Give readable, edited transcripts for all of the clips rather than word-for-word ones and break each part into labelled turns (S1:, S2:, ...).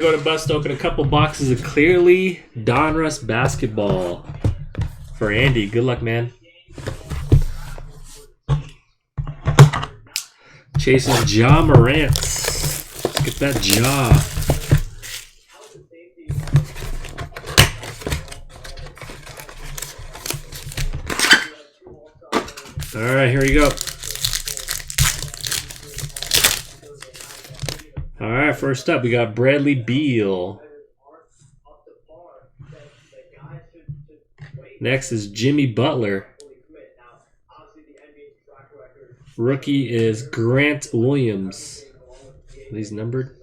S1: Go to bust open a couple boxes of Clearly Donruss Basketball for Andy. Good luck, man. Chasing Ja Morant. Let's get that Ja. All right, here we go. All right, first up, we got Bradley Beal. Next is Jimmy Butler. Rookie is Grant Williams. Are these numbered?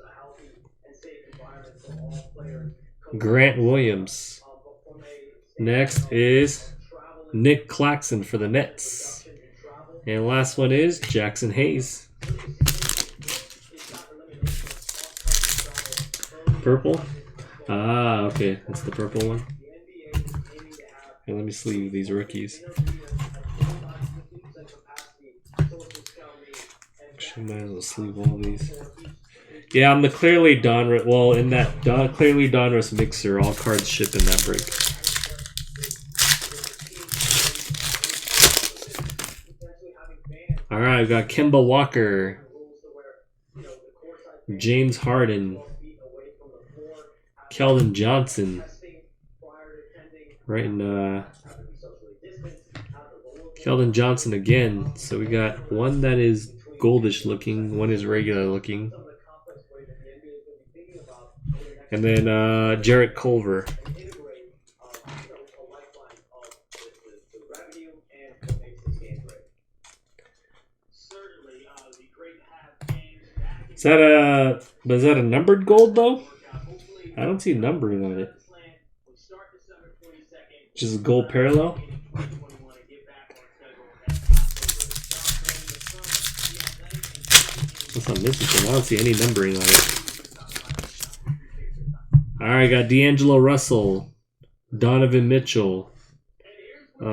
S1: Grant Williams. Next is Nick Claxton for the Nets. And last one is Jackson Hayes. Purple? Ah, okay. That's the purple one. Okay, let me sleeve these rookies. Actually, might as well sleeve all these. Yeah, on the Clearly Donruss. Well, in that Clearly Donruss mixer, all cards ship in that break. All right, we got Kemba Walker, James Harden, Keldon Johnson, right in Keldon Johnson again. So we got one that is goldish looking, one is regular looking, and then Jarrett Culver. Is that a numbered gold though? I don't see numbering on it. Just gold parallel. Unless I'm missing something. I don't see any numbering on it. Alright, got D'Angelo Russell, Donovan Mitchell. We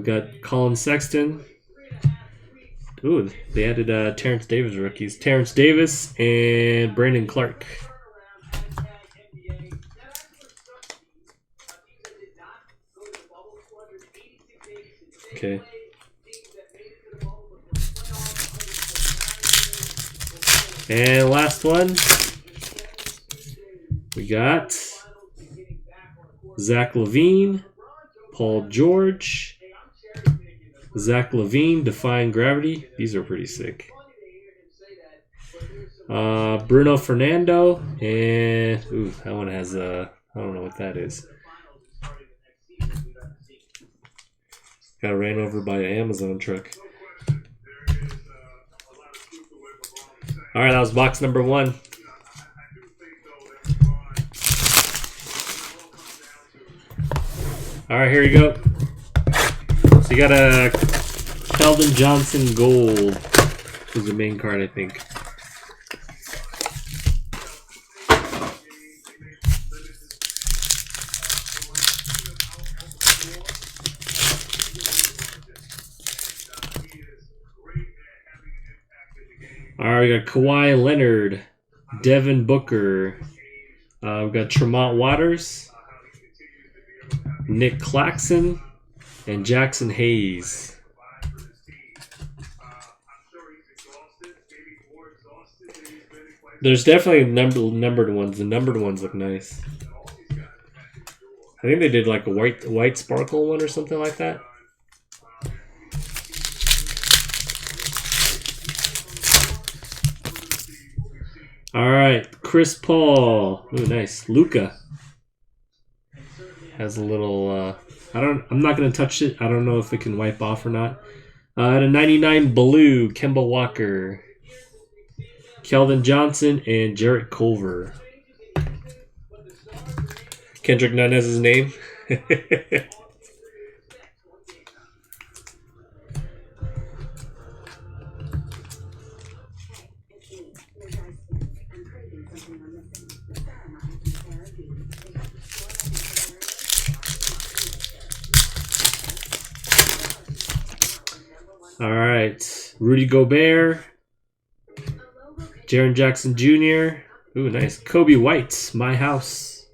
S1: got Colin Sexton. Ooh, they added Terrence Davis rookies. Terrence Davis and Brandon Clark. Okay. And last one, we got Zach LaVine, Paul George, Zach LaVine, Defying Gravity. These are pretty sick. Bruno Fernando, and ooh, that one has I don't know what that is. Got ran over by an Amazon truck. All right, that was box number 1. All right, here you go. So you got a Keldon Johnson gold. Who's the main card, I think. All right, we got Kawhi Leonard, Devin Booker. We got Tremont Waters, Nick Claxton, and Jackson Hayes. There's definitely numbered ones. The numbered ones look nice. I think they did like a white sparkle one or something like that. All right, Chris Paul. Ooh, nice. Luka has a little. I'm not gonna touch it. I don't know if it can wipe off or not. At a 99 blue, Kemba Walker, Keldon Johnson, and Jarrett Culver. Kendrick Nunn has his name. All right, Rudy Gobert, Jaren Jackson Jr., Ooh, nice. Kobe White, My House.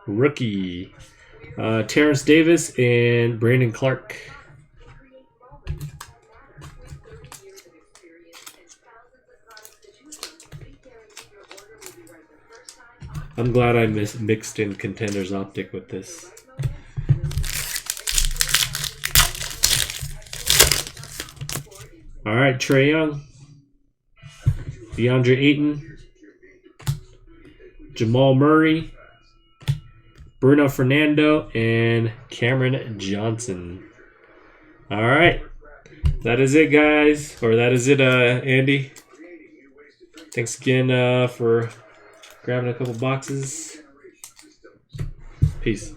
S1: Rookie. Terrence Davis and Brandon Clark. I'm glad I mixed in Contenders Optic with this. All right, Trae Young, DeAndre Ayton, Jamal Murray, Bruno Fernando, and Cameron Johnson. All right, that is it, guys. Or that is it, Andy. Thanks again for grabbing a couple boxes. Peace.